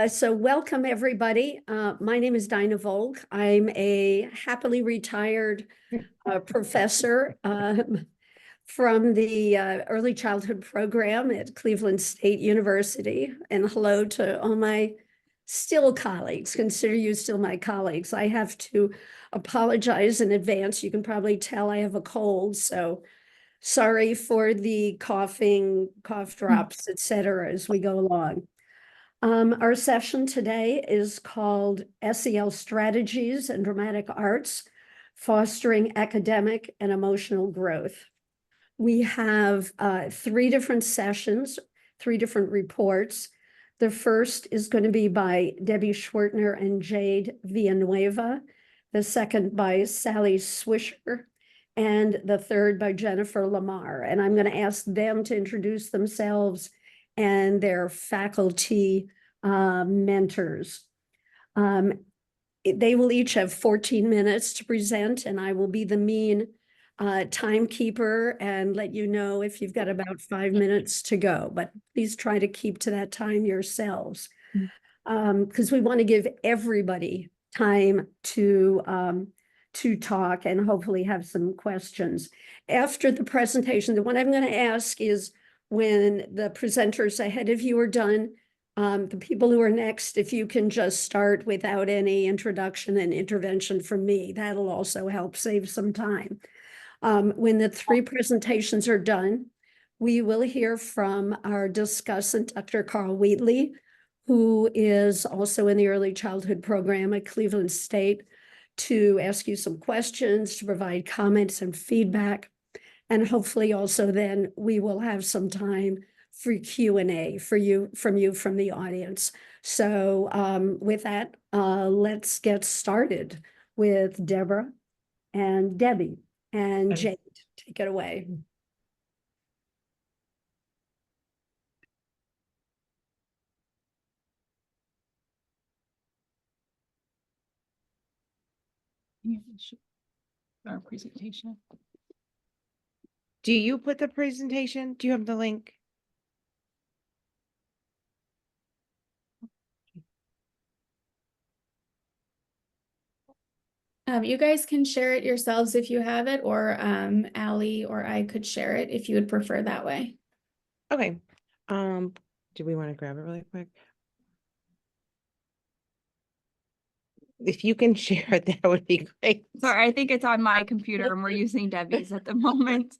So welcome, everybody. My name is Dinah Volk. I'm a happily retired professor from the early childhood program at Cleveland State University. And hello to all my still colleagues. Consider you still my colleagues. I have to apologize in advance. You can probably tell I have a cold, so sorry for the coughing, cough drops, etc. as we go along. Our session today is called SEL Strategies and Dramatic Arts, Fostering Academic and Emotional Growth. We have 3 different sessions, 3 different reports. The first is going to be by Debbie Schwertner and Jade Villanueva, the second by Sally Swisher, and the third by Jennifer Lamar. And I'm going to ask them to introduce themselves and their faculty mentors. They will each have 14 minutes to present, and I will be the mean timekeeper and let you know if you've got about 5 minutes to go, but please try to keep to that time yourselves. Because we want to give everybody time to talk and hopefully have some questions. After the presentation, the one I'm going to ask is when the presenters ahead of you are done, the people who are next, if you can just start without any introduction and intervention from me, that'll also help save some time. When the 3 presentations are done, we will hear from our discussant, Dr. Carl Wheatley, who is also in the early childhood program at Cleveland State, to ask you some questions, to provide comments and feedback. And hopefully also then we will have some time for Q&A from the audience. So with that, let's get started with Deborah and Debbie and Jade. Take it away. Our presentation. Do you put the presentation? Do you have the link? You guys can share it yourselves if you have it, or Allie or I could share it if you would prefer that way. Okay. Do we want to grab it really quick? If you can share it, that would be great. Sorry, I think it's on my computer and we're using Debbie's at the moment.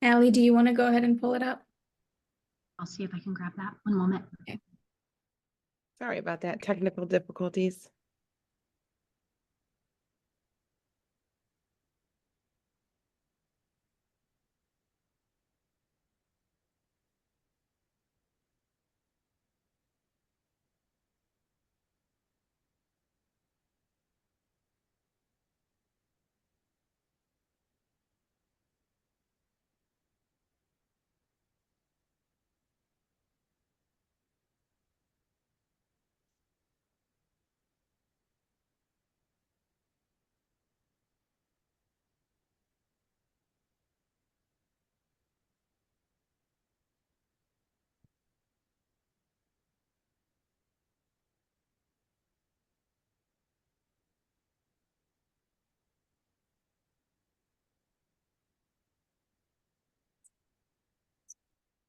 Allie, do you want to go ahead and pull it up? I'll see if I can grab that. One moment. Okay. Sorry about that. Technical difficulties.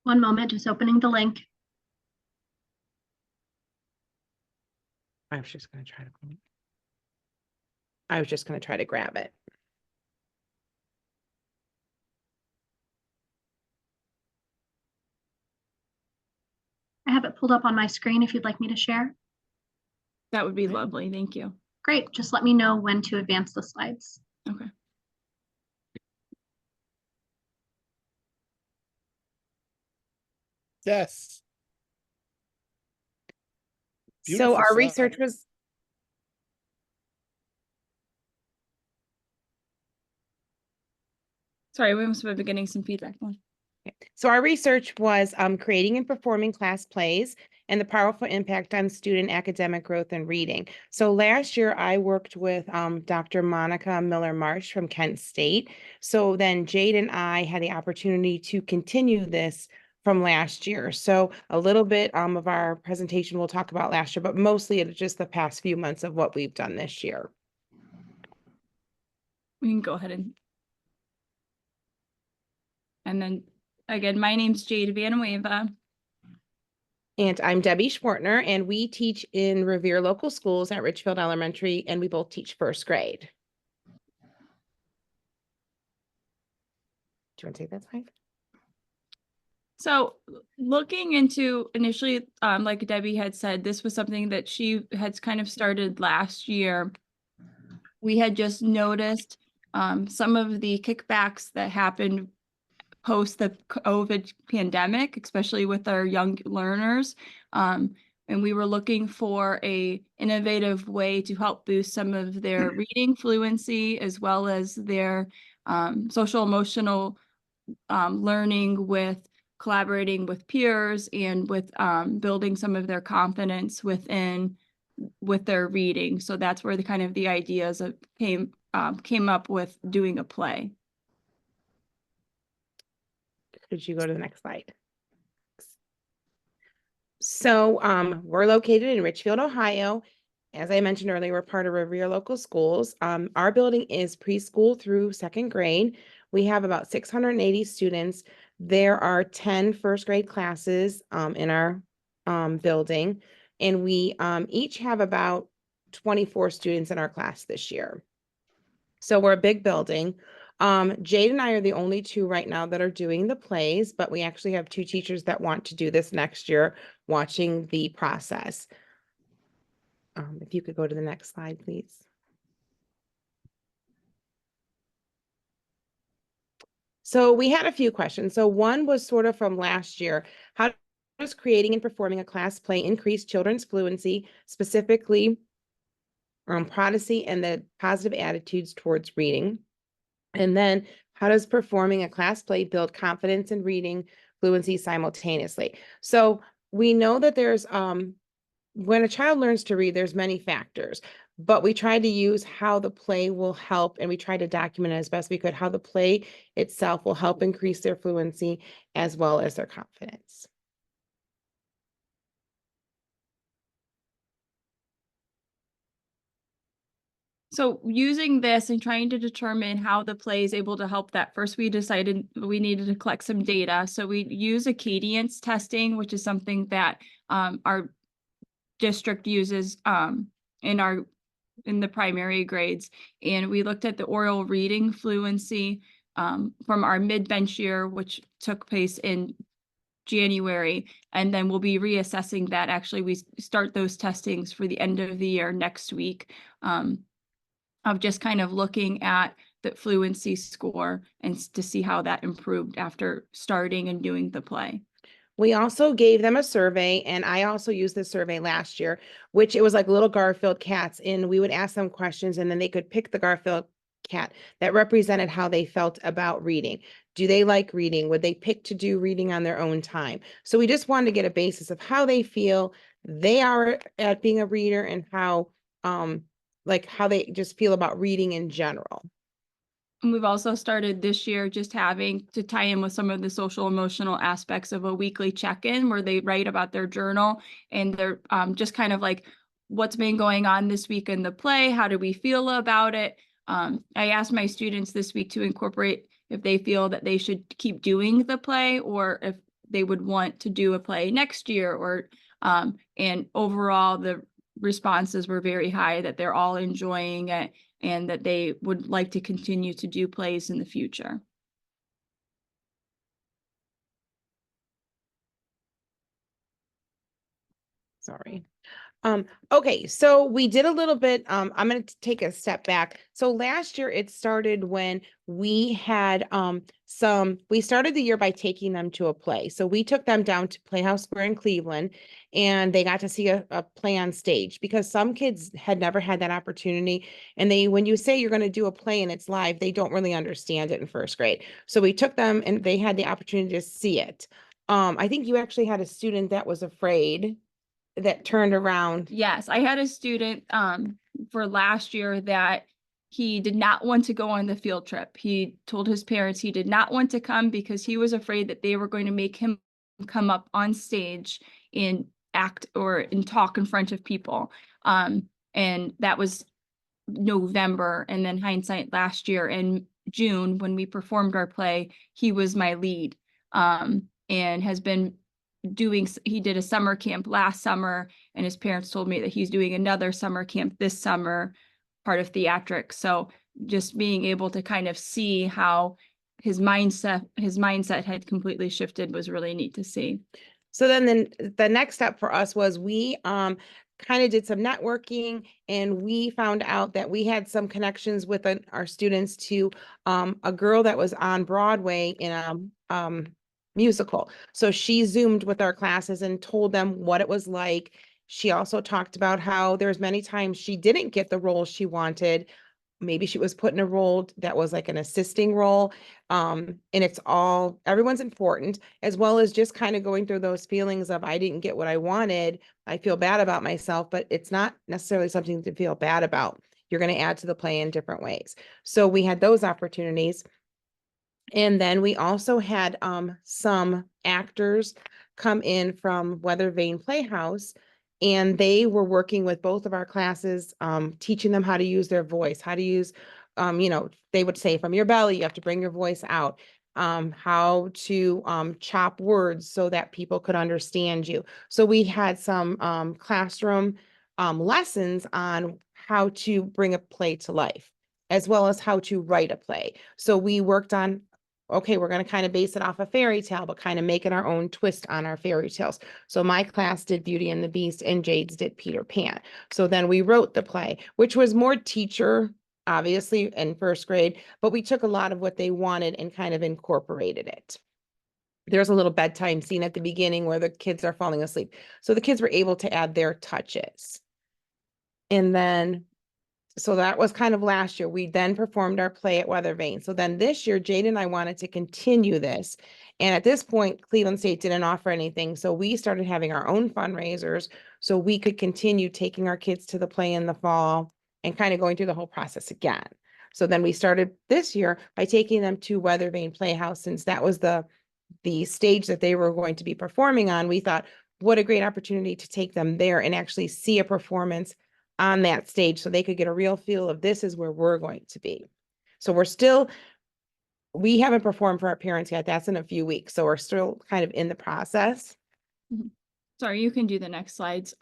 One moment, just opening the link. I was just going to try to. I was just going to try to grab it. I have it pulled up on my screen if you'd like me to share. That would be lovely. Thank you. Great. Just let me know when to advance the slides. Okay. Yes. So our research was. Sorry, we must be getting some feedback. So our research was creating and performing class plays and the powerful impact on student academic growth and reading. So last year I worked with Dr. Monica Miller-Marsh from Kent State. So then Jade and I had the opportunity to continue this from last year. So a little bit of our presentation we'll talk about last year, but mostly it's just the past few months of what we've done this year. We can go ahead and then again, my name's Jade Villanueva. And I'm Debbie Schwartner, and we teach in Revere Local Schools at Richfield Elementary, and we both teach first grade. Do you want to take that slide? So looking into initially, like Debbie had said, this was something that she had kind of started last year. We had just noticed some of the kickbacks that happened post the COVID pandemic, especially with our young learners. And we were looking for a innovative way to help boost some of their reading fluency, as well as their social emotional learning with collaborating with peers and with building some of their confidence with their reading. So that's where the kind of the ideas of came up with doing a play. Could you go to the next slide? So we're located in Richfield, Ohio. As I mentioned earlier, we're part of Revere Local Schools. Our building is preschool through second grade. We have about 680 students. There are 10 first grade classes in our building, and we each have about 24 students in our class this year. So we're a big building. Jade and I are the only two right now that are doing the plays, but we actually have 2 teachers that want to do this next year, watching the process. If you could go to the next slide, please. So we had a few questions. So one was sort of from last year. How does creating and performing a class play increase children's fluency, specifically Prodigy and the positive attitudes towards reading? And then how does performing a class play build confidence in reading fluency simultaneously? So we know that there's when a child learns to read, there's many factors, but we tried to use how the play will help, and we tried to document it as best we could, how the play itself will help increase their fluency as well as their confidence. So using this and trying to determine how the play is able to help that, first we decided we needed to collect some data. So we use a cadence testing, which is something that our district uses in the primary grades. And we looked at the oral reading fluency from our mid-bench year, which took place in January, and then we'll be reassessing that. Actually, we start those testings for the end of the year next week. Of just kind of looking at the fluency score and to see how that improved after starting and doing the play. We also gave them a survey, and I also used this survey last year, which it was like little Garfield cats, and we would ask them questions, and then they could pick the Garfield cat that represented how they felt about reading. Do they like reading? Would they pick to do reading on their own time? So we just wanted to get a basis of how they feel they are at being a reader, and how how they just feel about reading in general. And we've also started this year just having to tie in with some of the social emotional aspects of a weekly check-in where they write about their journal, and they're just kind of like, what's been going on this week in the play? How do we feel about it? I asked my students this week to incorporate if they feel that they should keep doing the play, or if they would want to do a play next year, or and overall the responses were very high, that they're all enjoying it and that they would like to continue to do plays in the future. Sorry. Okay, so we did a little bit, I'm going to take a step back. So last year it started when we had we started the year by taking them to a play. So we took them down to Playhouse Square in Cleveland, and they got to see a play on stage, because some kids had never had that opportunity. And when you say you're going to do a play and it's live, they don't really understand it in first grade. So we took them and they had the opportunity to see it. I think you actually had a student that was afraid. that turned around. Yes, I had a student for last year that he did not want to go on the field trip. He told his parents he did not want to come because he was afraid that they were going to make him come up on stage and act and talk in front of people. And that was November, and then hindsight last year in June when we performed our play, he was my lead, and has been he did a summer camp last summer, and his parents told me that he's doing another summer camp this summer, part of theatrics. So just being able to kind of see how his mindset had completely shifted was really neat to see. So then the next step for us was we kind of did some networking, and we found out that we had some connections with our students to a girl that was on Broadway in a musical. So she Zoomed with our classes and told them what it was like. She also talked about how there's many times she didn't get the role she wanted. Maybe she was put in a role that was like an assisting role. And everyone's important, as well as just kind of going through those feelings of, I didn't get what I wanted. I feel bad about myself, but it's not necessarily something to feel bad about. You're going to add to the play in different ways. So we had those opportunities. And then we also had some actors come in from Weather Vane Playhouse, and they were working with both of our classes, teaching them how to use their voice, how to use, they would say from your belly, you have to bring your voice out, how to chop words so that people could understand you. So we had some classroom lessons on how to bring a play to life, as well as how to write a play. So we worked on, okay, we're going to kind of base it off a fairy tale, but kind of make it our own twist on our fairy tales. So my class did Beauty and the Beast, and Jade's did Peter Pan. So then we wrote the play, which was more teacher, obviously, in first grade, but we took a lot of what they wanted and kind of incorporated it. There's a little bedtime scene at the beginning where the kids are falling asleep. So the kids were able to add their touches. And then so that was kind of last year. We then performed our play at Weather Vane. So then this year, Jade and I wanted to continue this. And at this point, Cleveland State didn't offer anything. So we started having our own fundraisers so we could continue taking our kids to the play in the fall and kind of going through the whole process again. So then we started this year by taking them to Weather Vane Playhouse, since that was the stage that they were going to be performing on. We thought, what a great opportunity to take them there and actually see a performance on that stage so they could get a real feel of, this is where we're going to be. So we haven't performed for our parents yet. That's in a few weeks. So we're still kind of in the process. Sorry, you can do the next slides.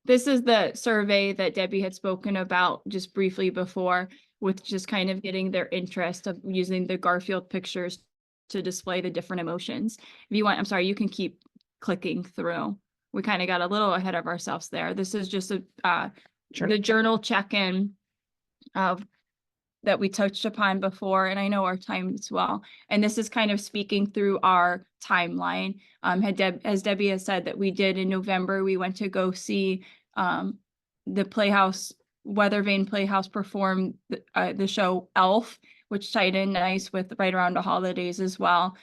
This is the survey that Debbie had spoken about just briefly before, with just kind of getting their interest of using the Garfield pictures to display the different emotions. If you want, I'm sorry, you can keep clicking through. We kind of got a little ahead of ourselves there. This is just the journal check-in that we touched upon before, and I know our time as well. And this is kind of speaking through our timeline. As Debbie has said, that we did in November, we went to go see the Playhouse, Weather Vane Playhouse perform the show Elf, which tied in nice with right around the holidays as well.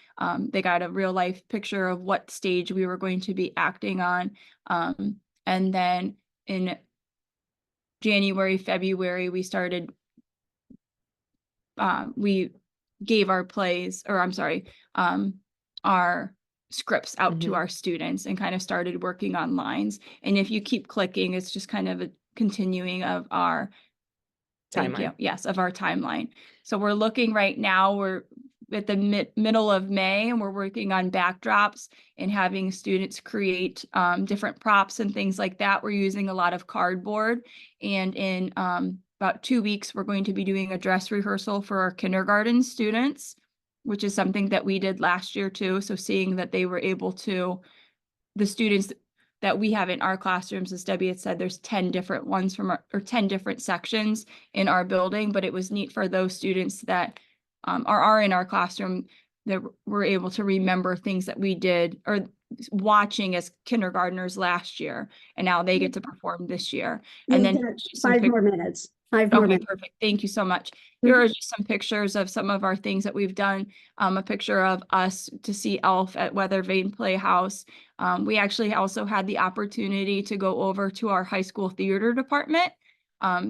They got a real life picture of what stage we were going to be acting on. And then in January, February, we started, we gave our plays, or I'm sorry, our scripts out to our students and kind of started working on lines. And if you keep clicking, it's just kind of a continuing of our Timeline. Yes, of our timeline. So we're looking right now, we're at the middle of May, and we're working on backdrops and having students create different props and things like that. We're using a lot of cardboard, and in about 2 weeks, we're going to be doing a dress rehearsal for our kindergarten students, which is something that we did last year too. So seeing that they were able to, the students that we have in our classrooms, as Debbie had said, there's 10 different ones or 10 different sections in our building, but it was neat for those students that are in our classroom that were able to remember things that we did or watching as kindergartners last year, and now they get to perform this year. And You've then got 5 more minutes. 5 more Okay, minutes. perfect. Thank you so much. Here are just some pictures of some of our things that we've done. A picture of us to see Elf at Weather Vane Playhouse. We actually also had the opportunity to go over to our high school theater department.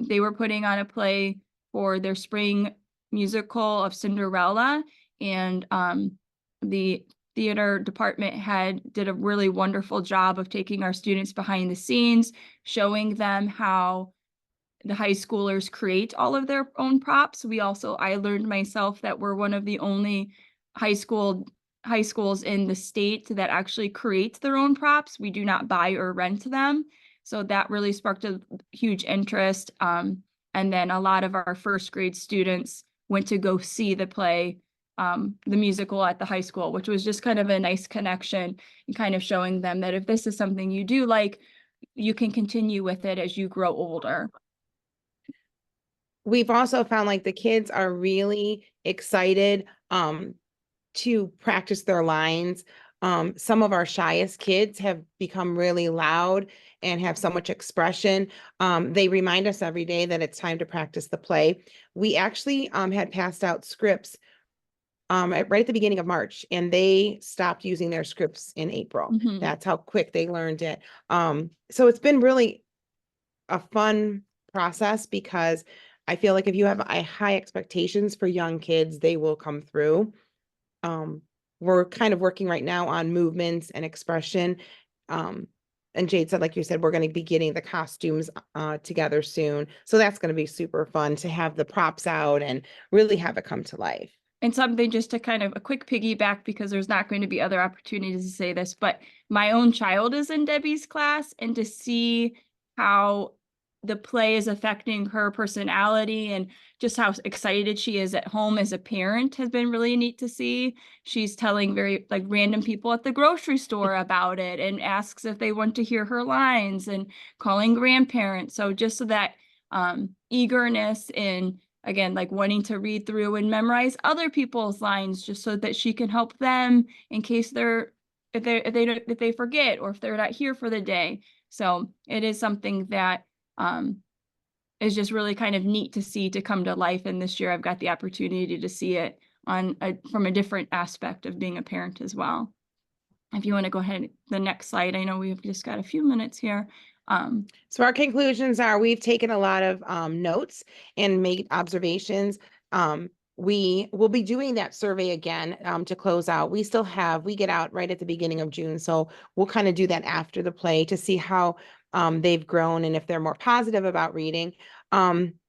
They were putting on a play for their spring musical of Cinderella, and the theater department head did a really wonderful job of taking our students behind the scenes, showing them how the high schoolers create all of their own props. I learned myself that we're one of the only high schools in the state that actually creates their own props. We do not buy or rent them. So that really sparked a huge interest. And then a lot of our first grade students went to go see the play, the musical at the high school, which was just kind of a nice connection and kind of showing them that if this is something you do like, you can continue with it as you grow older. We've also found like the kids are really excited to practice their lines. Some of our shyest kids have become really loud and have so much expression. They remind us every day that it's time to practice the play. We actually had passed out scripts right at the beginning of March, and they stopped using their scripts in April. Mhm. That's how quick they learned it. So it's been really a fun process because I feel like if you have high expectations for young kids, they will come through. We're kind of working right now on movements and expression. And Jade said, like you said, we're going to be getting the costumes together soon. So that's going to be super fun to have the props out and really have it come to life. And something just to kind of a quick piggyback, because there's not going to be other opportunities to say this, but my own child is in Debbie's class, and to see how the play is affecting her personality and just how excited she is at home as a parent has been really neat to see. She's telling very like random people at the grocery store about it and asks if they want to hear her lines and calling grandparents. So just so that eagerness and again, like wanting to read through and memorize other people's lines just so that she can help them in case if they forget or if they're not here for the day. So it is something that is just really kind of neat to see to come to life. And this year I've got the opportunity to see it from a different aspect of being a parent as well. If you want to go ahead, the next slide. I know we've just got a few minutes here. So our conclusions are we've taken a lot of notes and made observations. We will be doing that survey again to close out. We get out right at the beginning of June. So we'll kind of do that after the play to see how they've grown and if they're more positive about reading.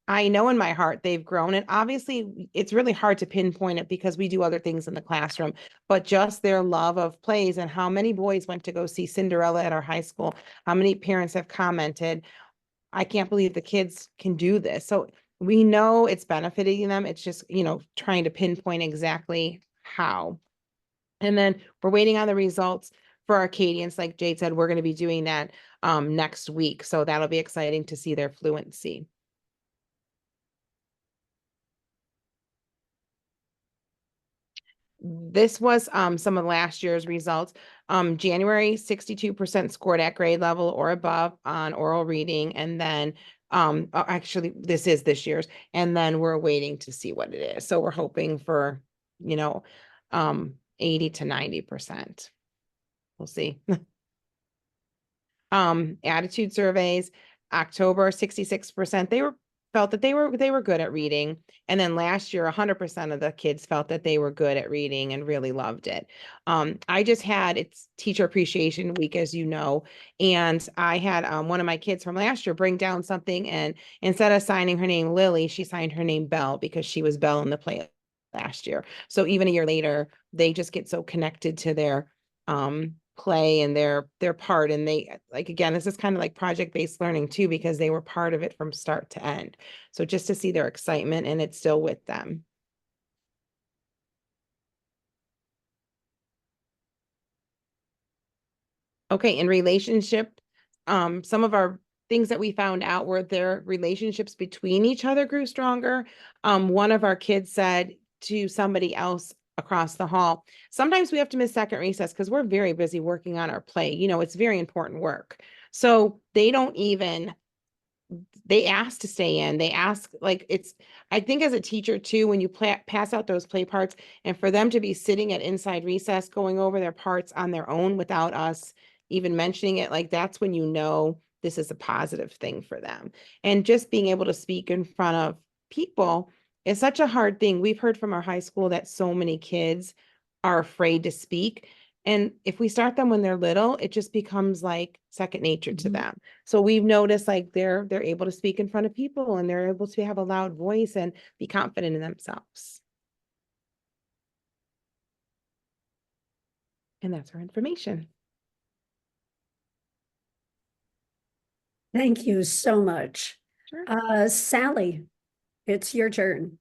I know in my heart they've grown, and obviously it's really hard to pinpoint it because we do other things in the classroom, but just their love of plays and how many boys went to go see Cinderella at our high school, how many parents have commented, I can't believe the kids can do this. So we know it's benefiting them. It's just, trying to pinpoint exactly how. And then we're waiting on the results for Arcadians. Like Jade said, we're going to be doing that next week. So that'll be exciting to see their fluency. This was some of last year's results. January, 62% scored at grade level or above on oral reading. And then actually this is this year's, and then we're waiting to see what it is. So we're hoping for, 80 to 90%. We'll see. Attitude surveys, October, 66%. They felt that they were good at reading. And then last year, 100% of the kids felt that they were good at reading and really loved it. I just had, it's Teacher Appreciation Week, as you know, and I had one of my kids from last year bring down something, and instead of signing her name Lily, she signed her name Belle because she was Belle in the play last year. So even a year later, they just get so connected to their play and their part, and they like, again, this is kind of like project-based learning too, because they were part of it from start to end. So just to see their excitement and it's still with them. Okay, in relationship, some of our things that we found out were their relationships between each other grew stronger. One of our kids said to somebody else across the hall, sometimes we have to miss second recess because we're very busy working on our play. It's very important work. So they don't even they ask to stay in. They ask, like, I think as a teacher too, when you pass out those play parts, and for them to be sitting at inside recess, going over their parts on their own without us even mentioning it, like, that's when you know this is a positive thing for them. And just being able to speak in front of people is such a hard thing. We've heard from our high school that so many kids are afraid to speak. And if we start them when they're little, it just becomes like second nature to them. So we've noticed like they're able to speak in front of people, and they're able to have a loud voice and be confident in themselves. And that's our information. Thank you so much. Sure. Sally, it's your turn.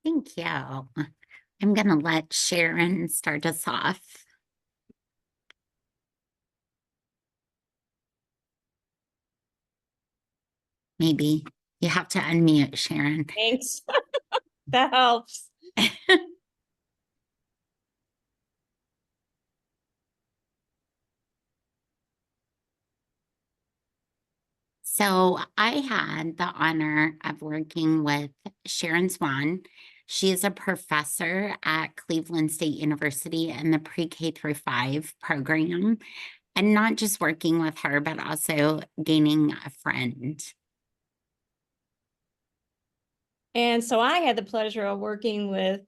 Thank you. I'm going to let Sharon start us off. Maybe you have to unmute, Sharon. Thanks. That helps. So I had the honor of working with Sharon Swan. She is a professor at Cleveland State University in the pre-K through 5 program, and not just working with her, but also gaining a friend. And so I had the pleasure of working with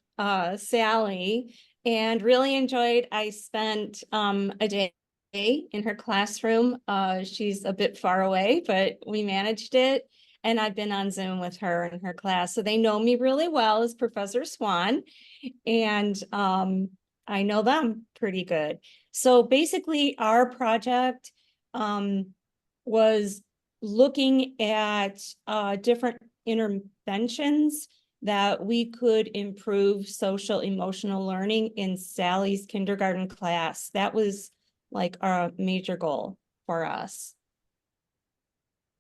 Sally and really enjoyed. I spent a day in her classroom. She's a bit far away, but we managed it. And I've been on Zoom with her in her class. So they know me really well as Professor Swan. And I know them pretty good. So basically our project was looking at different interventions that we could improve social emotional learning in Sally's kindergarten class. That was like our major goal for us.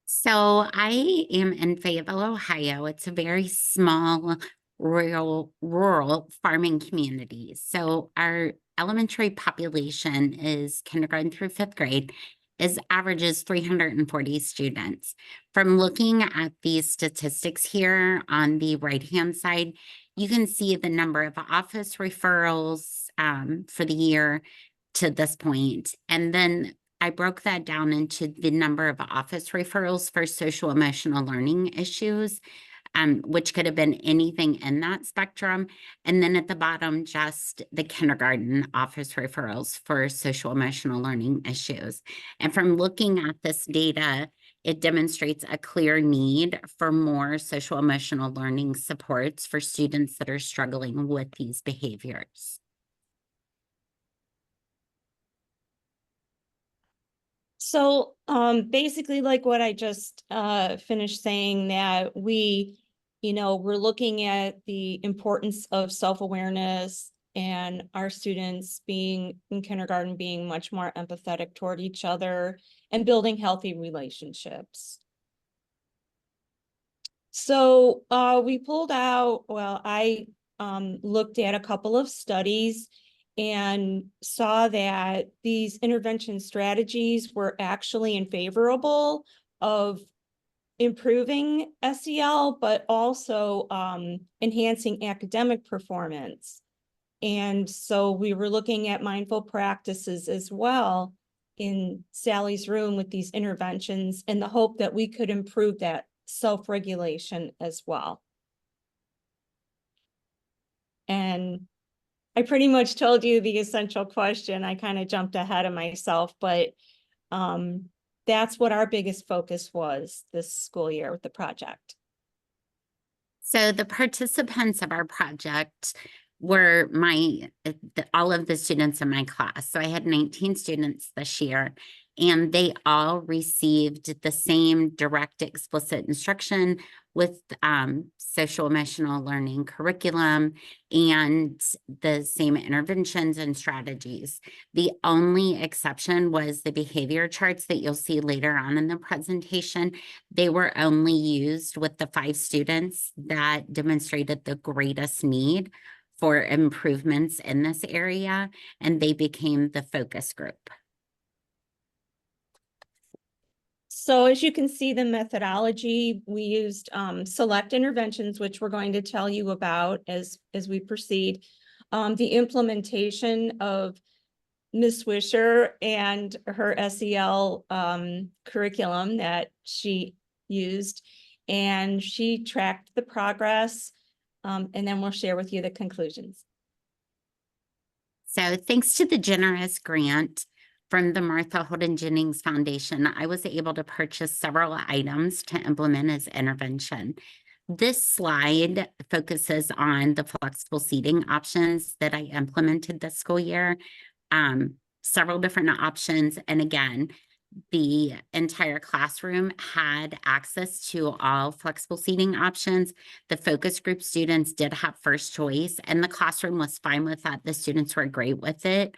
So I am in Fayetteville, Ohio. It's a very small rural farming community. So our elementary population is kindergarten through 5th grade, averages 340 students. From looking at these statistics here on the right-hand side, you can see the number of office referrals for the year to this point. And then I broke that down into the number of office referrals for social emotional learning issues, which could have been anything in that spectrum. And then at the bottom, just the kindergarten office referrals for social emotional learning issues. And from looking at this data, it demonstrates a clear need for more social emotional learning supports for students that are struggling with these behaviors. So basically like what I just finished saying, that we're looking at the importance of self-awareness and our students being in kindergarten being much more empathetic toward each other and building healthy relationships. So we pulled out, I looked at a couple of studies and saw that these intervention strategies were actually in favorable of improving SEL, but also enhancing academic performance. And so we were looking at mindful practices as well in Sally's room with these interventions, in the hope that we could improve that self-regulation as well. And I pretty much told you the essential question. I kind of jumped ahead of myself, but that's what our biggest focus was this school year with the project. So the participants of our project were all of the students in my class. So I had 19 students this year, and they all received the same direct explicit instruction with social emotional learning curriculum and the same interventions and strategies. The only exception was the behavior charts that you'll see later on in the presentation. They were only used with the 5 students that demonstrated the greatest need for improvements in this area, and they became the focus group. So as you can see, the methodology, we used select interventions, which we're going to tell you about as we proceed. The implementation of Ms. Swisher and her SEL curriculum that she used, and she tracked the progress, and then we'll share with you the conclusions. So thanks to the generous grant from the Martha Holden Jennings Foundation, I was able to purchase several items to implement as intervention. This slide focuses on the flexible seating options that I implemented this school year. Several different options. And again, the entire classroom had access to all flexible seating options. The focus group students did have first choice, and the classroom was fine with that. The students were great with it.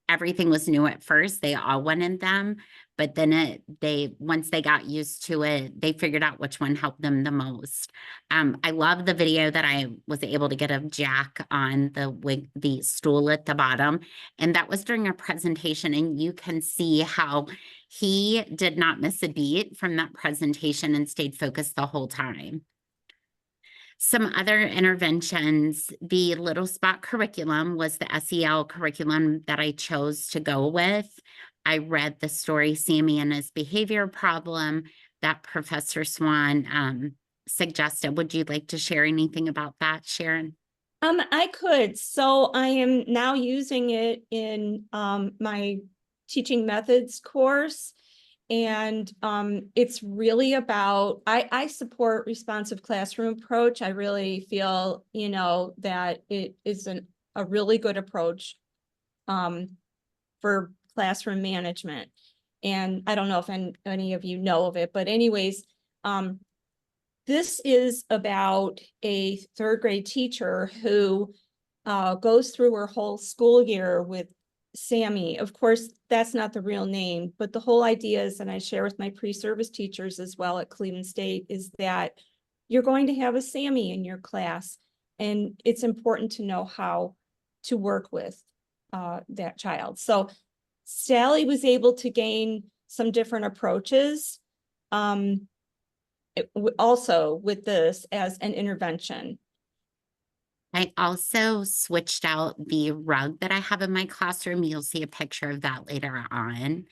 Everything was new at first. They all wanted them, but then once they got used to it, they figured out which one helped them the most. I love the video that I was able to get of Jack on the stool at the bottom, and that was during a presentation, and you can see how he did not miss a beat from that presentation and stayed focused the whole time. Some other interventions, the Little Spot curriculum was the SEL curriculum that I chose to go with. I read the story Sammy and His Behavior Problem that Professor Swan suggested. Would you like to share anything about that, Sharon? I could. So I am now using it in my teaching methods course. And it's really about, I support responsive classroom approach. I really feel, that it is a really good approach for classroom management. And I don't know if any of you know of it, but anyways, this is about a 3rd grade teacher who goes through her whole school year with Sammy. Of course, that's not the real name, but the whole idea is, and I share with my pre-service teachers as well at Cleveland State, is that you're going to have a Sammy in your class, and it's important to know how to work with that child. So Sally was able to gain some different approaches also with this as an intervention. I also switched out the rug that I have in my classroom. You'll see a picture of that later on.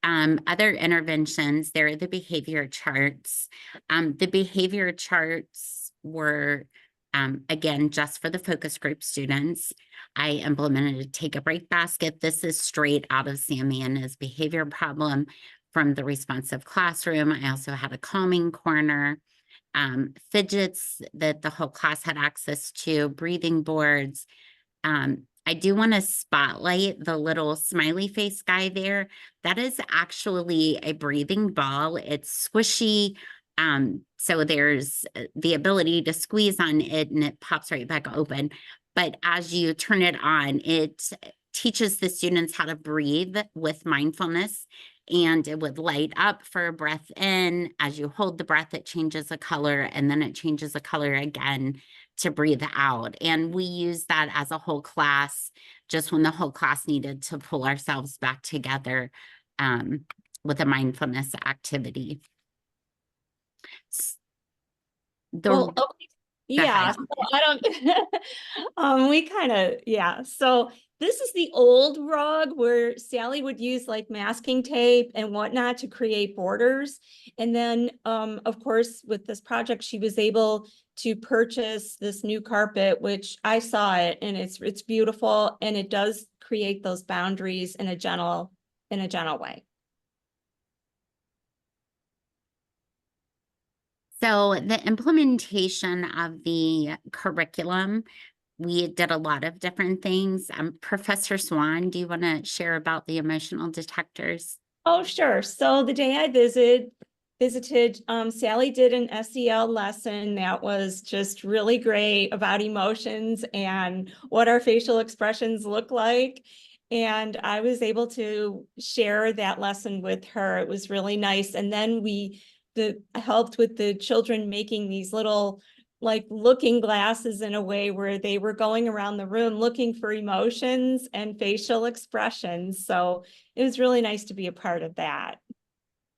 Other interventions, there are the behavior charts. The behavior charts were, again, just for the focus group students. I implemented a take a break basket. This is straight out of Sammy and His Behavior Problem from the responsive classroom. I also had a calming corner. Fidgets that the whole class had access to, breathing boards. I do want to spotlight the little smiley face guy there. That is actually a breathing ball. It's squishy. So there's the ability to squeeze on it and it pops right back open. But as you turn it on, it teaches the students how to breathe with mindfulness. And it would light up for a breath in. As you hold the breath, it changes a color, and then it changes a color again to breathe out. And we use that as a whole class, just when the whole class needed to pull ourselves back together with a mindfulness activity. Well, okay. Yeah, so I don't, we kind of, yeah. So this is the old rug where Sally would use like masking tape and whatnot to create borders. And then, of course, with this project, she was able to purchase this new carpet, which I saw it, and it's beautiful, and it does create those boundaries in a gentle way. So the implementation of the curriculum, we did a lot of different things. Professor Swan, do you want to share about the emotional detectors? Oh, sure. So the day I visited, visited, Sally did an SEL lesson that was just really great about emotions and what our facial expressions look like. And I was able to share that lesson with her. It was really nice. And then helped with the children making these little like looking glasses in a way where they were going around the room looking for emotions and facial expressions. So it was really nice to be a part of that.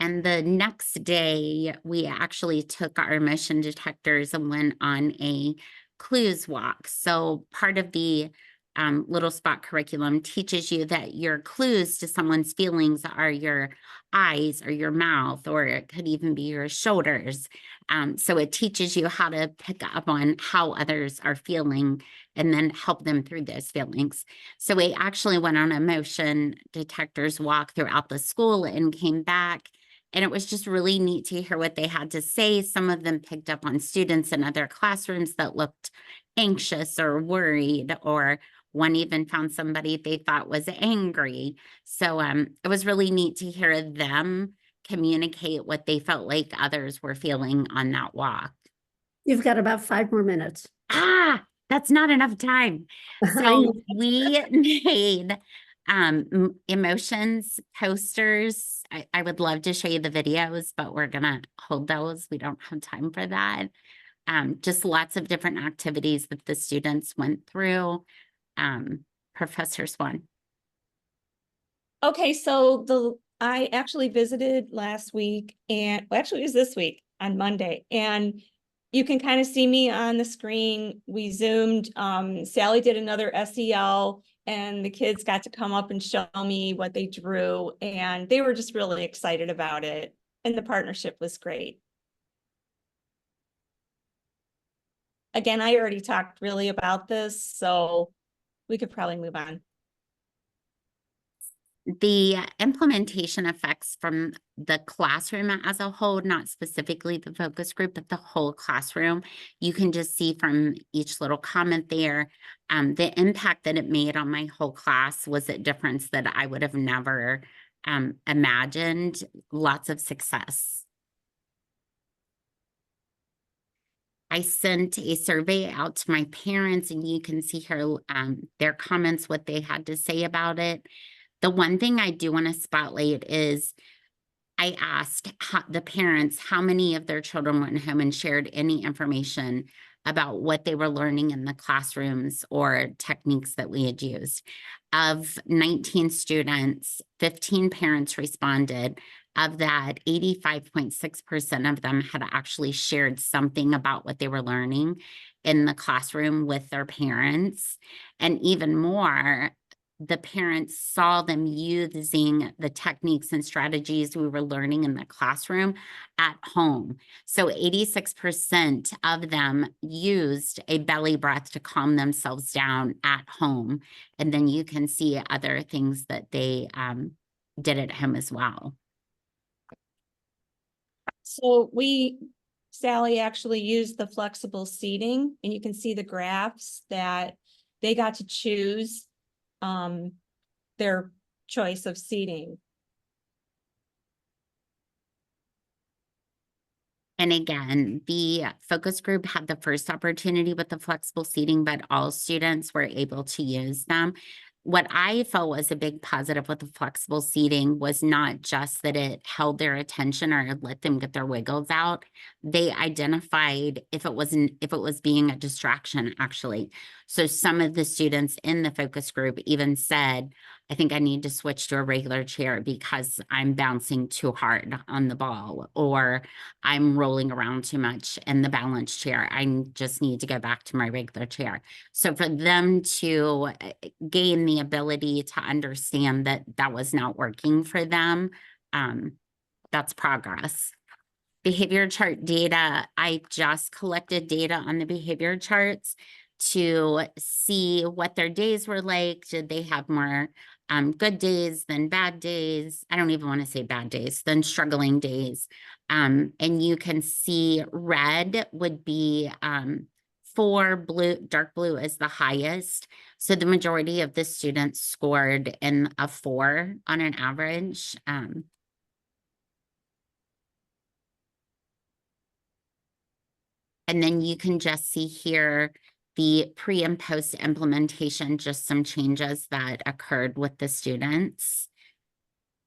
And the next day, we actually took our motion detectors and went on a clues walk. So part of the Little Spot curriculum teaches you that your clues to someone's feelings are your eyes or your mouth, or it could even be your shoulders. So it teaches you how to pick up on how others are feeling and then help them through those feelings. So we actually went on a motion detectors walk throughout the school and came back. And it was just really neat to hear what they had to say. Some of them picked up on students in other classrooms that looked anxious or worried, or one even found somebody they thought was angry. So it was really neat to hear them communicate what they felt like others were feeling on that walk. You've got about 5 more minutes. That's not enough time. I So know. we made emotions posters. I would love to show you the videos, but we're gonna hold those. We don't have time for that. Just lots of different activities that the students went through. Professor Swan. Okay, so I actually visited last week, and well, actually it was this week on Monday, and you can kind of see me on the screen. We zoomed. Sally did another SEL, and the kids got to come up and show me what they drew, and they were just really excited about it. And the partnership was great. Again, I already talked really about this, so we could probably move on. The implementation effects from the classroom as a whole, not specifically the focus group, but the whole classroom, you can just see from each little comment there, the impact that it made on my whole class was a difference that I would have never imagined. Lots of success. I sent a survey out to my parents, and you can see here their comments, what they had to say about it. The one thing I do want to spotlight is I asked the parents how many of their children went home and shared any information about what they were learning in the classrooms or techniques that we had used. Of 19 students, 15 parents responded. Of that, 85.6% of them had actually shared something about what they were learning in the classroom with their parents. And even more, the parents saw them using the techniques and strategies we were learning in the classroom at home. So 86% of them used a belly breath to calm themselves down at home. And then you can see other things that they did at home as well. So Sally actually used the flexible seating, and you can see the graphs that they got to choose their choice of seating. And again, the focus group had the first opportunity with the flexible seating, but all students were able to use them. What I felt was a big positive with the flexible seating was not just that it held their attention or let them get their wiggles out. They identified if it was being a distraction, actually. So some of the students in the focus group even said, I think I need to switch to a regular chair because I'm bouncing too hard on the ball, or I'm rolling around too much in the balance chair. I just need to go back to my regular chair. So for them to gain the ability to understand that that was not working for them, that's progress. Behavior chart data, I just collected data on the behavior charts to see what their days were like. Did they have more good days than bad days? I don't even want to say bad days, than struggling days. And you can see red would be 4, blue, dark blue is the highest. So the majority of the students scored in a 4 on an average. And then you can just see here the pre and post implementation, just some changes that occurred with the students.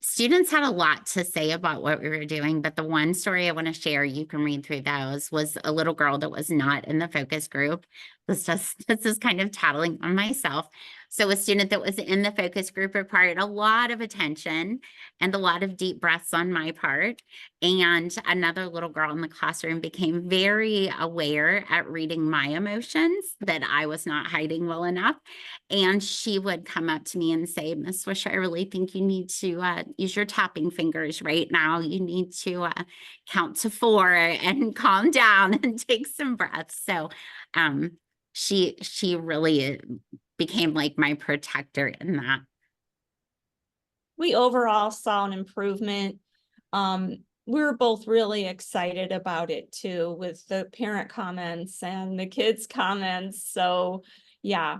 Students had a lot to say about what we were doing, but the one story I want to share, you can read through those, was a little girl that was not in the focus group. This is kind of tattling on myself. So a student that was in the focus group required a lot of attention and a lot of deep breaths on my part. And another little girl in the classroom became very aware at reading my emotions that I was not hiding well enough. And she would come up to me and say, Miss Swisher, I really think you need to use your tapping fingers right now. You need to count to 4 and calm down and take some breaths. So she really became like my protector in that. We overall saw an improvement. We were both really excited about it too, with the parent comments and the kids' comments. So yeah.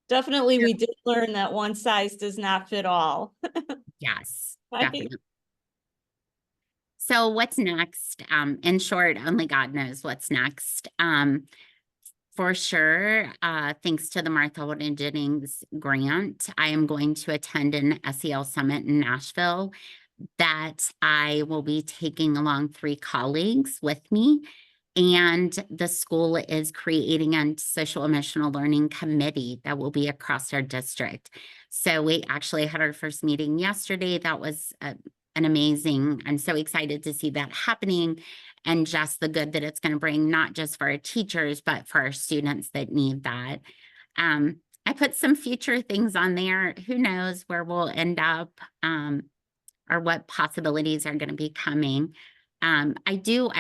Definitely, we did learn that one size does not fit all. Yes, Right. definitely. So what's next? In short, only God knows what's next. For sure, thanks to the Martha Wood Jennings grant, I am going to attend an SEL summit in Nashville that I will be taking along 3 colleagues with me. And the school is creating a social emotional learning committee that will be across our district. So we actually had our first meeting yesterday. That was an amazing, I'm so excited to see that happening, and just the good that it's going to bring, not just for our teachers, but for our students that need that. I put some future things on there. Who knows where we'll end up, or what possibilities are going to be coming. I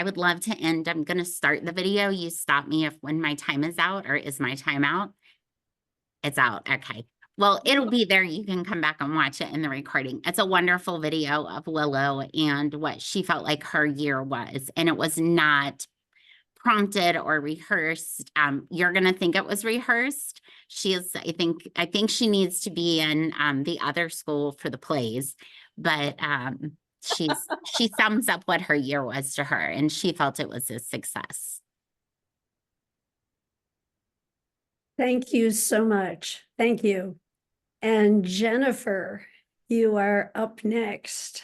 would love to end. I'm going to start the video. You stop me when my time is out, or is my time out? It's out. Okay. Well, it'll be there. You can come back and watch it in the recording. It's a wonderful video of Willow and what she felt like her year was. And it was not prompted or rehearsed. You're going to think it was rehearsed. I think she needs to be in the other school for the plays, but she sums up what her year was to her, and she felt it was a success. Thank you so much. Thank you. And Jennifer, you are up next.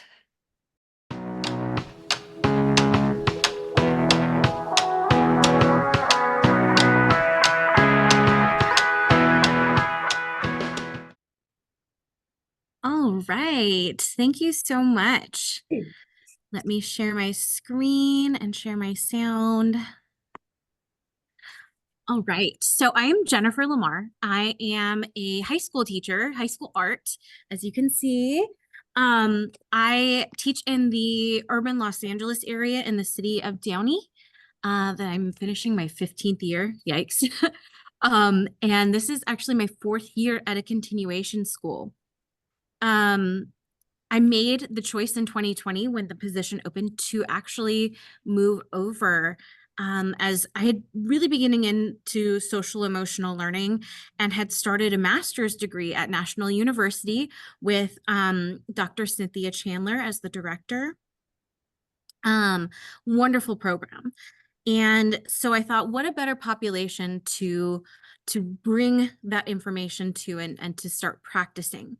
All right. Thank you so much. Let me share my screen and share my sound. All right. So I am Jennifer Lamar. I am a high school teacher, high school art, as you can see. I teach in the urban Los Angeles area in the city of Downey. That I'm finishing my 15th year. Yikes. And this is actually my 4th year at a continuation school. I made the choice in 2020 when the position opened to actually move over, as I had really beginning into social emotional learning and had started a master's degree at National University with Dr. Cynthia Chandler as the director. Wonderful program. And so I thought, what a better population to bring that information to and to start practicing.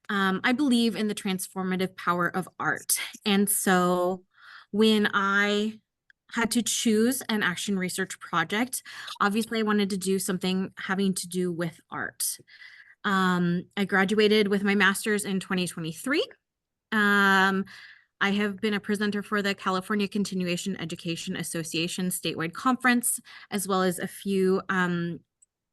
I believe in the transformative power of art. And so when I had to choose an action research project, obviously I wanted to do something having to do with art. I graduated with my master's in 2023. I have been a presenter for the California Continuation Education Association statewide conference, as well as a few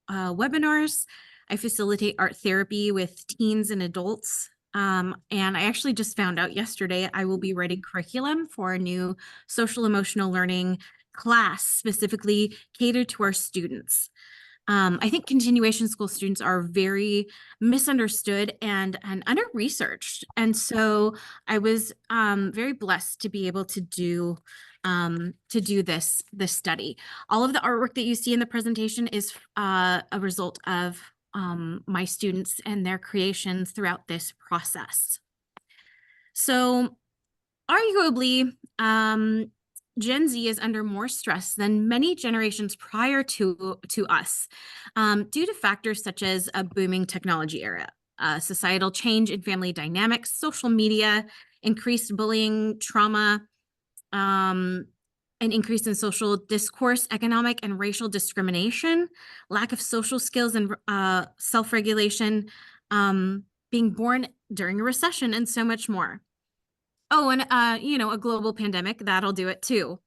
webinars. I facilitate art therapy with teens and adults. And I actually just found out yesterday I will be writing curriculum for a new social emotional learning class, specifically catered to our students. I think continuation school students are very misunderstood and under-researched. And so I was very blessed to be able to do this study. All of the artwork that you see in the presentation is a result of my students and their creations throughout this process. So arguably, Gen Z is under more stress than many generations prior to us, due to factors such as a booming technology era, societal change in family dynamics, social media, increased bullying, trauma, an increase in social discourse, economic and racial discrimination, lack of social skills and self-regulation, being born during a recession, and so much more. Oh, and a global pandemic, that'll do it too.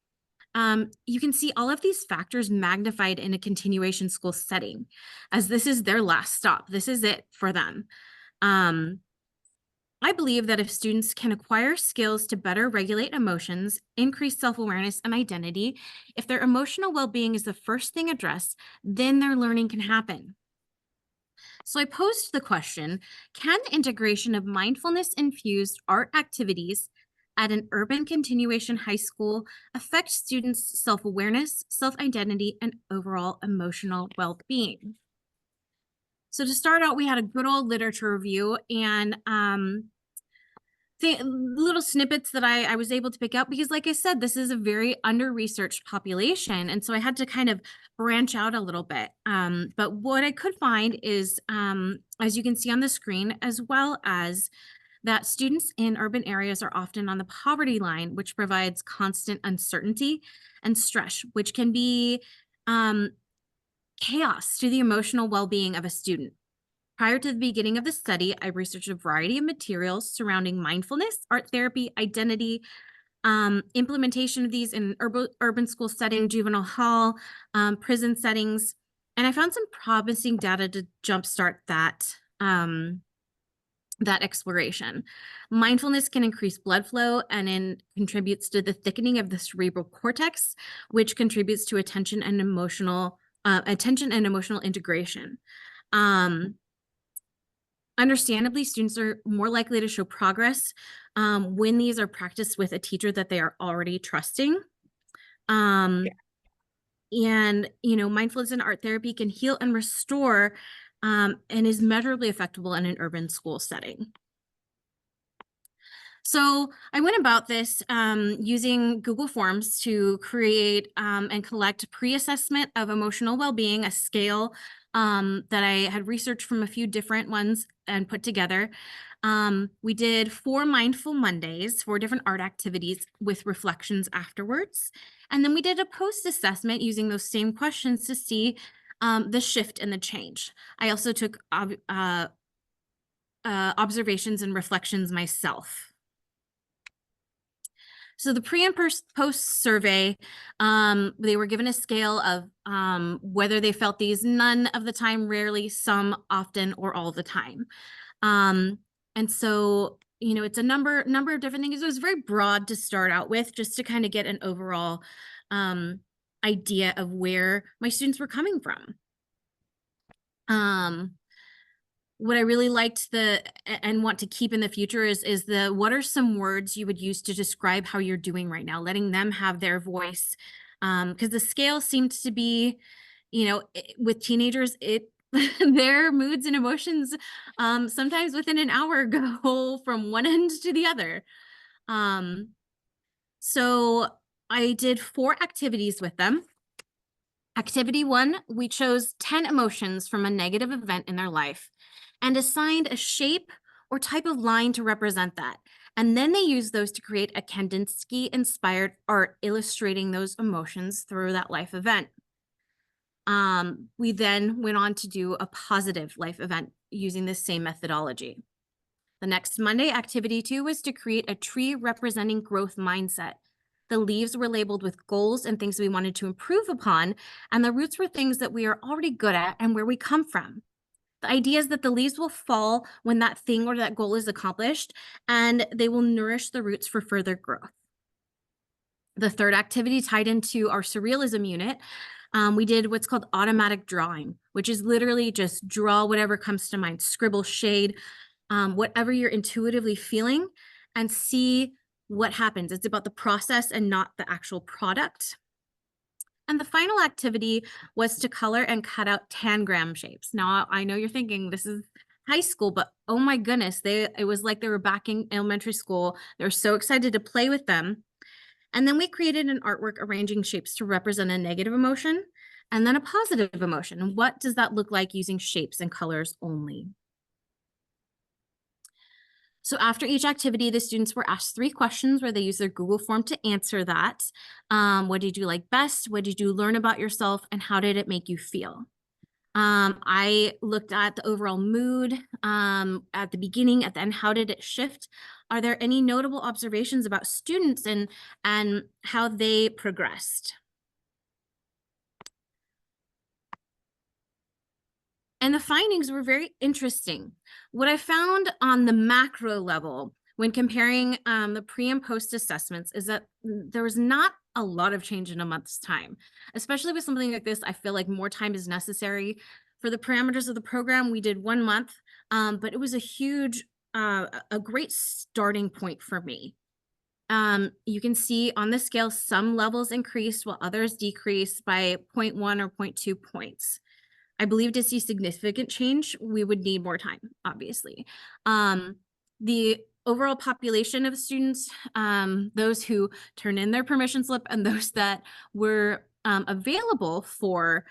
You can see all of these factors magnified in a continuation school setting, as this is their last stop. This is it for them. I believe that if students can acquire skills to better regulate emotions, increase self-awareness and identity, if their emotional well-being is the first thing addressed, then their learning can happen. So I posed the question, can the integration of mindfulness-infused art activities at an urban continuation high school affect students' self-awareness, self-identity, and overall emotional well-being? So to start out, we had a good old literature review and little snippets that I was able to pick out because, like I said, this is a very under-researched population. And so I had to kind of branch out a little bit. But what I could find is, as you can see on the screen, as well as that students in urban areas are often on the poverty line, which provides constant uncertainty and stress, which can be chaos to the emotional well-being of a student. Prior to the beginning of the study, I researched a variety of materials surrounding mindfulness, art therapy, identity, implementation of these in urban school setting, juvenile hall, prison settings, and I found some promising data to jumpstart that exploration. Mindfulness can increase blood flow and contributes to the thickening of the cerebral cortex, which contributes to attention and emotional integration. Understandably, students are more likely to show progress when these are practiced with a teacher that they are already trusting. And, mindfulness and art therapy can heal and restore and is measurably effective in an urban school setting. So I went about this using Google Forms to create and collect pre-assessment of emotional well-being, a scale that I had researched from a few different ones and put together. We did 4 Mindful Mondays, 4 different art activities with reflections afterwards. And then we did a post-assessment using those same questions to see the shift and the change. I also took observations and reflections myself. So the pre and post survey, they were given a scale of whether they felt these none of the time, rarely, some, often, or all the time. And so, it's a number of different things. It was very broad to start out with, just to kind of get an overall idea of where my students were coming from. What I really liked and want to keep in the future is what are some words you would use to describe how you're doing right now, letting them have their voice. Because the scale seemed to be, with teenagers, their moods and emotions sometimes within an hour go from one end to the other. So I did 4 activities with them. Activity 1, we chose 10 emotions from a negative event in their life and assigned a shape or type of line to represent that. And then they used those to create a Kandinsky-inspired art illustrating those emotions through that life event. We then went on to do a positive life event using the same methodology. The next Monday, activity 2 was to create a tree representing growth mindset. The leaves were labeled with goals and things we wanted to improve upon, and the roots were things that we are already good at and where we come from. The idea is that the leaves will fall when that thing or that goal is accomplished, and they will nourish the roots for further growth. The third activity tied into our surrealism unit. We did what's called automatic drawing, which is literally just draw whatever comes to mind, scribble, shade, whatever you're intuitively feeling, and see what happens. It's about the process and not the actual product. And the final activity was to color and cut out tangram shapes. Now, I know you're thinking this is high school, but oh my goodness, it was like they were back in elementary school. They were so excited to play with them. And then we created an artwork arranging shapes to represent a negative emotion and then a positive emotion. And what does that look like using shapes and colors only? So after each activity, the students were asked 3 questions where they used their Google form to answer that. What did you like best? What did you learn about yourself? And how did it make you feel? I looked at the overall mood at the beginning, at the end. How did it shift? Are there any notable observations about students and how they progressed? And the findings were very interesting. What I found on the macro level when comparing the pre and post assessments is that there was not a lot of change in a month's time. Especially with something like this, I feel like more time is necessary. For the parameters of the program, we did 1 month, but it was a great starting point for me. You can see on the scale, some levels increased while others decreased by 0.1 or 0.2 points. I believe to see significant change, we would need more time, obviously. The overall population of students, those who turned in their permission slip and those that were available for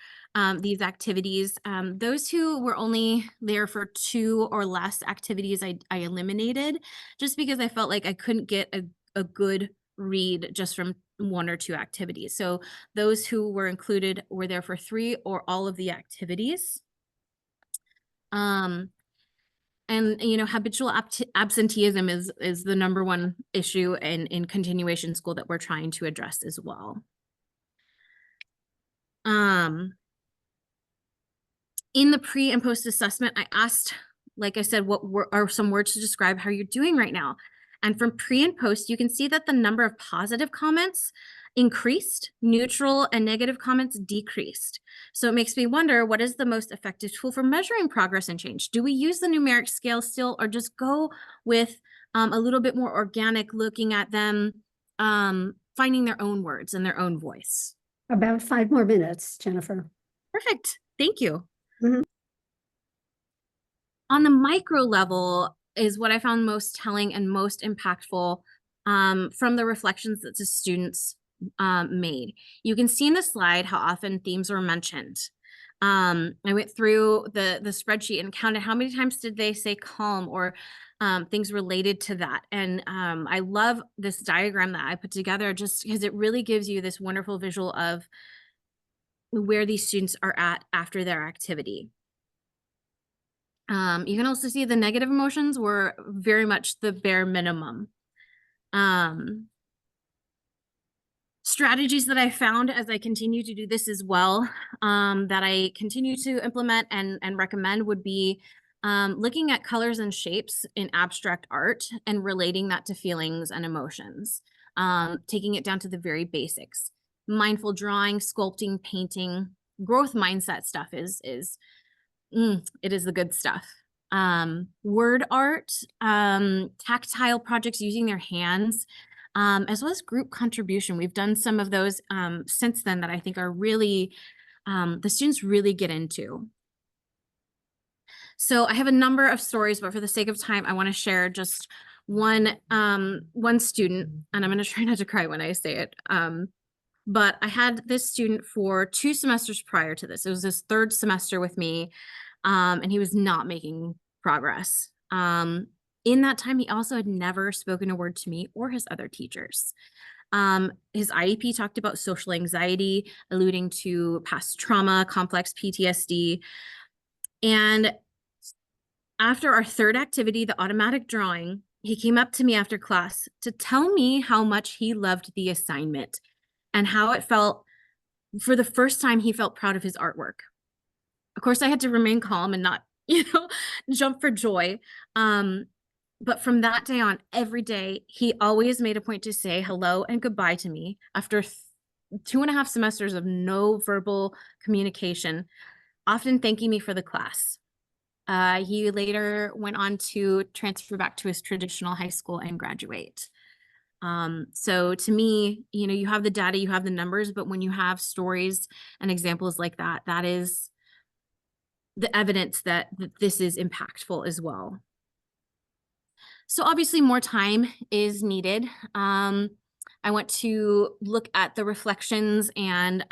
these activities, those who were only there for 2 or less activities, I eliminated just because I felt like I couldn't get a good read just from 1 or 2 activities. So those who were included were there for 3 or all of the activities. And habitual absenteeism is the #1 issue in continuation school that we're trying to address as well. In the pre and post assessment, I asked, like I said, what are some words to describe how you're doing right now? And from pre and post, you can see that the number of positive comments increased, neutral and negative comments decreased. So it makes me wonder, what is the most effective tool for measuring progress and change? Do we use the numeric scale still, or just go with a little bit more organic, looking at them finding their own words and their own voice? About 5 more minutes, Jennifer. Perfect. Thank you. Mhm. On the micro level is what I found most telling and most impactful from the reflections that the students made. You can see in the slide how often themes were mentioned. I went through the spreadsheet and counted how many times did they say calm or things related to that. And I love this diagram that I put together just because it really gives you this wonderful visual of where these students are at after their activity. You can also see the negative emotions were very much the bare minimum. Strategies that I found as I continue to do this as well, that I continue to implement and recommend would be looking at colors and shapes in abstract art and relating that to feelings and emotions, taking it down to the very basics. Mindful drawing, sculpting, painting, growth mindset stuff it is the good stuff. Word art, tactile projects using their hands, as well as group contribution. We've done some of those since then that I think are really, the students really get into. So I have a number of stories, but for the sake of time, I want to share just one student, and I'm going to try not to cry when I say it. But I had this student for 2 semesters prior to this. It was his 3rd semester with me, and he was not making progress. In that time, he also had never spoken a word to me or his other teachers. His IEP talked about social anxiety, alluding to past trauma, complex PTSD. And after our 3rd activity, the automatic drawing, he came up to me after class to tell me how much he loved the assignment and how it felt. For the first time, he felt proud of his artwork. Of course, I had to remain calm and not, jump for joy. But from that day on, every day, he always made a point to say hello and goodbye to me after 2.5 semesters of no verbal communication, often thanking me for the class. He later went on to transfer back to his traditional high school and graduate. So to me, you have the data, you have the numbers, but when you have stories and examples like that, that is the evidence that this is impactful as well. So obviously more time is needed. I I want to look at the reflections and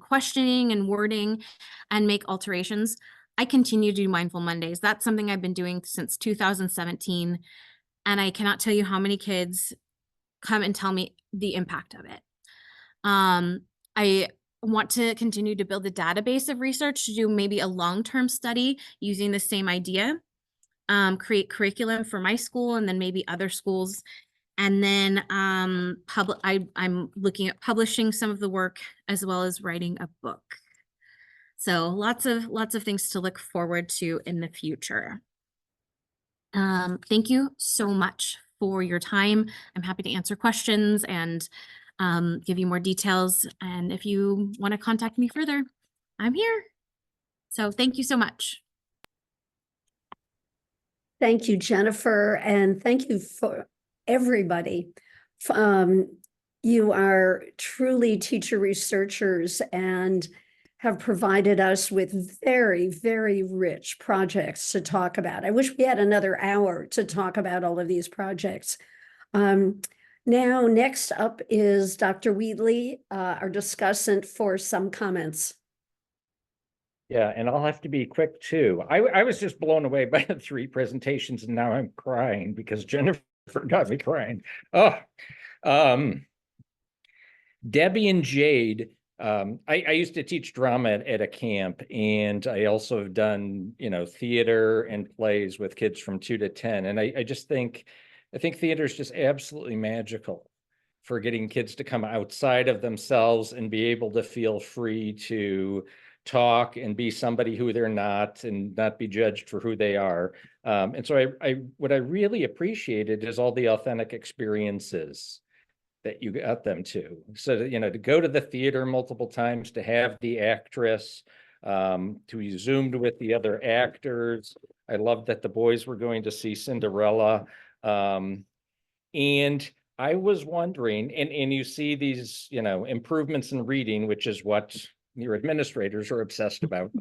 questioning and wording and make alterations. I continue to do Mindful Mondays. That's something I've been doing since 2017. And I cannot tell you how many kids come and tell me the impact of it. I want to continue to build a database of research to do maybe a long-term study using the same idea, create curriculum for my school and then maybe other schools. And then I'm looking at publishing some of the work as well as writing a book. So lots of things to look forward to in the future. Thank you so much for your time. I'm happy to answer questions and give you more details. And if you want to contact me further, I'm here. So thank you so much. Thank you, Jennifer, and thank you for everybody. You are truly teacher researchers and have provided us with very, very rich projects to talk about. I wish we had another hour to talk about all of these projects. Now, next up is Dr. Wheatley, our discussant, for some comments. Yeah, and I'll have to be quick too. I was just blown away by the 3 presentations, and now I'm crying because Jennifer got me crying. Oh, Debbie and Jade. I used to teach drama at a camp, and I also have done, theater and plays with kids from 2 to 10. And I think theater is just absolutely magical for getting kids to come outside of themselves and be able to feel free to talk and be somebody who they're not and not be judged for who they are. And so what I really appreciated is all the authentic experiences that you got them to. So, to go to the theater multiple times, to have the actress, to be Zoomed with the other actors. I loved that the boys were going to see Cinderella. And I was wondering, and you see these, improvements in reading, which is what your administrators are obsessed about.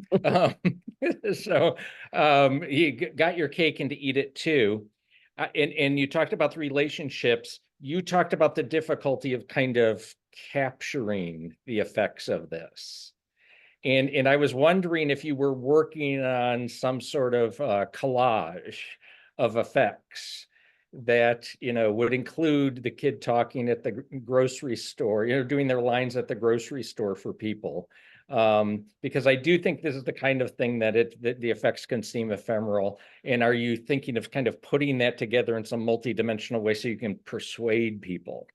So you got your cake and to eat it too. And you talked about the relationships. You talked about the difficulty of kind of capturing the effects of this. And I was wondering if you were working on some sort of collage of effects that, would include the kid talking at the grocery store, doing their lines at the grocery store for people. Because I do think this is the kind of thing that the effects can seem ephemeral. And are you thinking of kind of putting that together in some multidimensional way so you can persuade people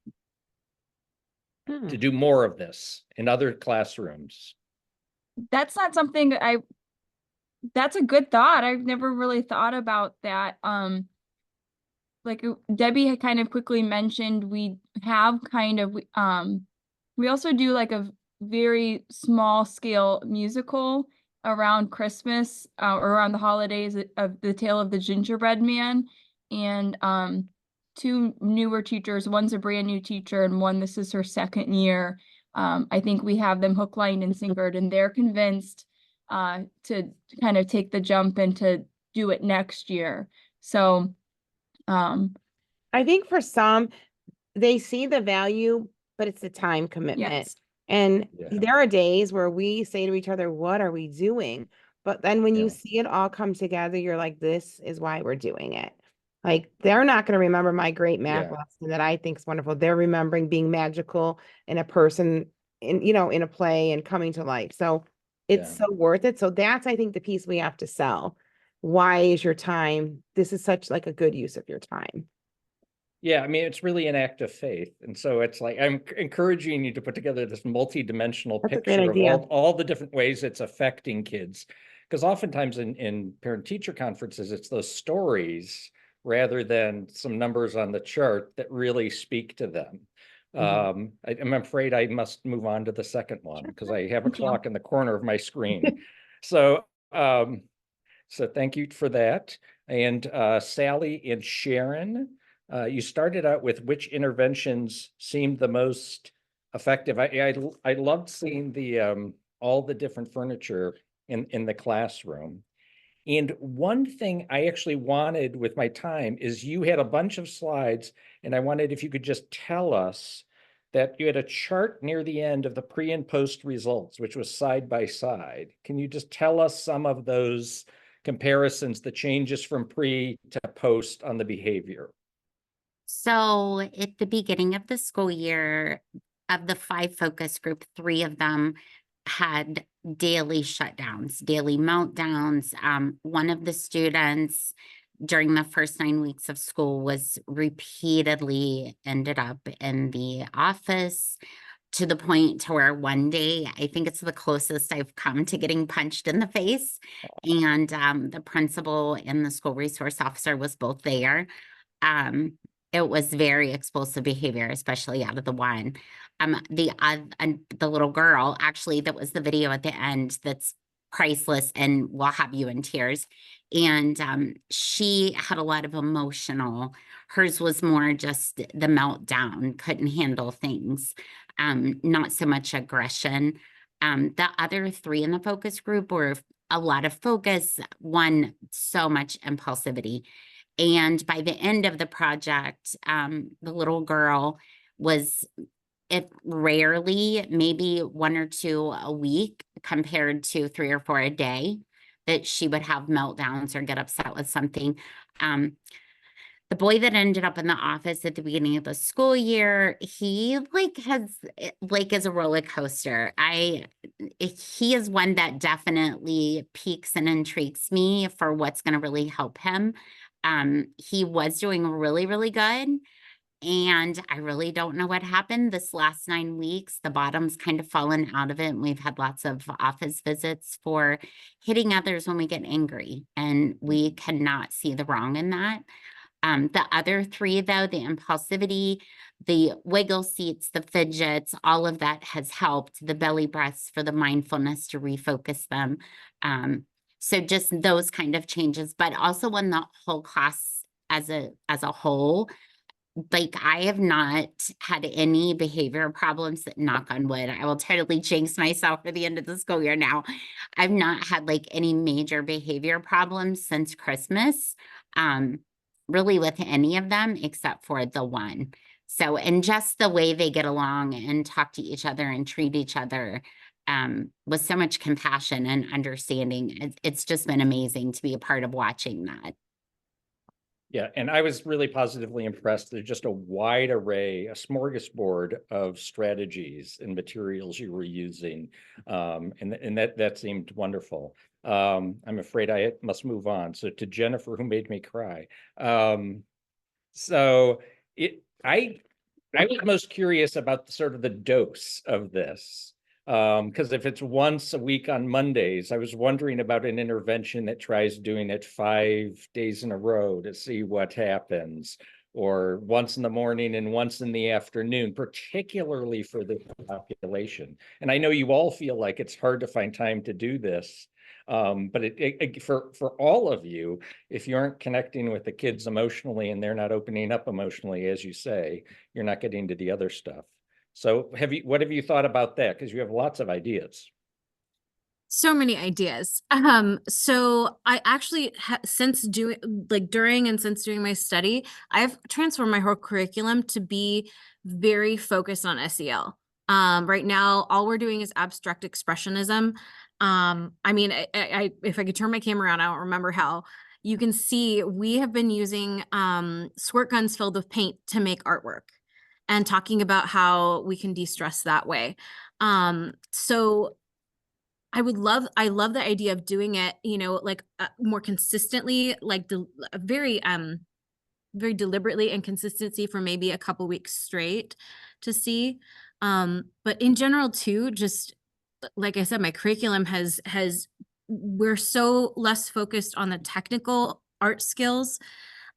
to do more of this in other classrooms? That's not something that's a good thought. I've never really thought about that. Like Debbie had kind of quickly mentioned, we have we also do like a very small scale musical around Christmas or around the holidays of The Tale of the Gingerbread Man. And 2 newer teachers, one's a brand new teacher and one, this is her 2nd year. I think we have them hook, line, and sinkered, and they're convinced to kind of take the jump and to do it next year. So I think for some, they see the value, but it's the time commitment. yes. And Yeah. there are days where we say to each other, what are we doing? But then when you Yeah. see it all come together, you're like, this is why we're doing it. Like, they're not going to remember my great math Yeah. lesson that I think is wonderful. They're remembering being magical in a person, in a play and coming to life. So it's Yeah. so worth it. So that's, I think, the piece we have to sell. Why is your time? This is such like a good use of your time. Yeah, I mean, it's really an act of faith. And so it's like, I'm encouraging you to put together this multi-dimensional That's a great picture of idea. all the different ways it's affecting kids. Because oftentimes in parent-teacher conferences, it's those stories rather than some numbers on the chart that really speak to them. I'm afraid I must move on to the second one because I have a Thank you. clock in the corner of my screen. So thank you for that. And Sally and Sharon, you started out with which interventions seemed the most effective. I loved seeing the all the different furniture in the classroom. And one thing I actually wanted with my time is you had a bunch of slides, and I wanted if you could just tell us that you had a chart near the end of the pre and post results, which was side by side. Can you just tell us some of those comparisons, the changes from pre to post on the behavior? So at the beginning of the school year, of the 5 focus group, 3 of them had daily shutdowns, daily meltdowns. One of the students during the first 9 weeks of school was repeatedly ended up in the office, to the point to where one day, I think it's the closest I've come to getting punched in the face. And the principal and the school resource officer was both there. It was very explosive behavior, especially out of the one. The little girl, actually, that was the video at the end that's priceless and will have you in tears. And she had a lot of emotional. Hers was more just the meltdown, couldn't handle things, not so much aggression. The other 3 in the focus group were a lot of focus, one so much impulsivity. And by the end of the project, the little girl was, it rarely, maybe 1 or 2 a week, compared to 3 or 4 a day, that she would have meltdowns or get upset with something. The boy that ended up in the office at the beginning of the school year, he is a roller coaster. He is one that definitely piques and intrigues me for what's going to really help him. He was doing really, really good. And I really don't know what happened this last 9 weeks. The bottom's kind of fallen out of it. And we've had lots of office visits for hitting others when we get angry. And we cannot see the wrong in that. The other 3, though, the impulsivity, the wiggle seats, the fidgets, all of that has helped. The belly breaths for the mindfulness to refocus them. So just those kind of changes, but also when the whole class as a whole, like, I have not had any behavior problems, that, knock on wood. I will totally jinx myself for the end of the school year now. I've not had like any major behavior problems since Christmas, really with any of them except for the one. So, and just the way they get along and talk to each other and treat each other, with so much compassion and understanding. It's just been amazing to be a part of watching that. Yeah, and I was really positively impressed. There's just a wide array, a smorgasbord of strategies and materials you were using. And that seemed wonderful. I'm afraid I must move on. So to Jennifer, who made me cry. So I was most curious about the sort of the dose of this. Because if it's once a week on Mondays, I was wondering about an intervention that tries doing it 5 days in a row to see what happens, or once in the morning and once in the afternoon, particularly for the population. And I know you all feel like it's hard to find time to do this. But for all of you, if you aren't connecting with the kids emotionally and they're not opening up emotionally, as you say, you're not getting to the other stuff. So what have you thought about that? Because you have lots of ideas. So many ideas. So I actually since doing my study, I've transformed my whole curriculum to be very focused on SEL. Right now, all we're doing is abstract expressionism. I mean, I if I could turn my camera on, I don't remember how. You can see we have been using squirt guns filled with paint to make artwork, and talking about how we can de-stress that way. So I love the idea of doing it, like more consistently, like very deliberately, and consistency for maybe a couple weeks straight to see. But in general too, just like I said, my curriculum we're so less focused on the technical art skills,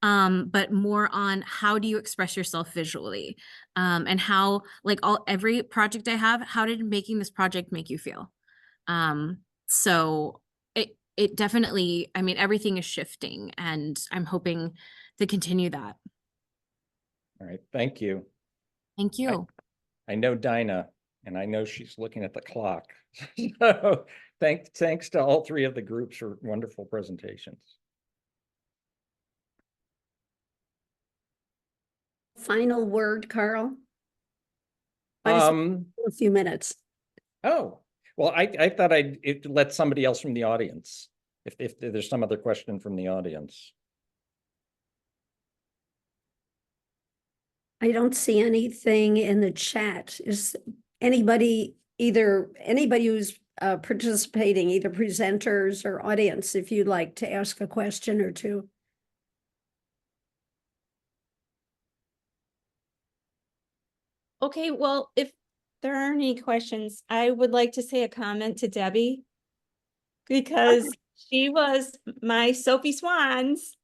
but more on how do you express yourself visually, and how, like, every project I have, how did making this project make you feel? So it definitely, I mean, everything is shifting, and I'm hoping to continue that. All right, thank you. Thank you. I know Dinah, and I know she's looking at the clock. So Thanks to all three of the groups for wonderful presentations. Final word, Carl? I just a few minutes. Oh, well, I thought I'd let somebody else from the audience, if there's some other question from the audience. I don't see anything in the chat. Is anybody who's participating, either presenters or audience, if you'd like to ask a question or two? Okay, well, if there are any questions, I would like to say a comment to Debbie. Because she was my Sophie Swan's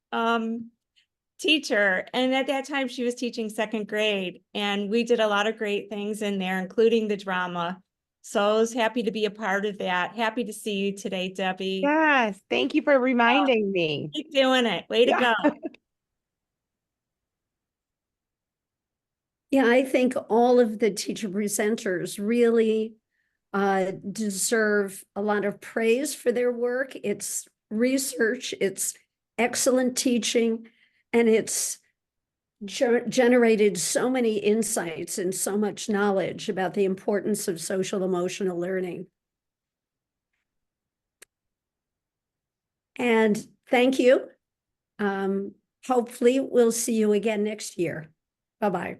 teacher. And at that time she was teaching second grade, and we did a lot of great things in there, including the drama. So I was happy to be a part of that. Happy to see you today, Debbie. Yes, thank you for reminding me. Keep doing it. Way to Yeah. go. Yeah, I think all of the teacher presenters really deserve a lot of praise for their work. It's research, it's excellent teaching, and it's generated so many insights and so much knowledge about the importance of social emotional learning. And thank you. Hopefully we'll see you again next year. Bye-bye.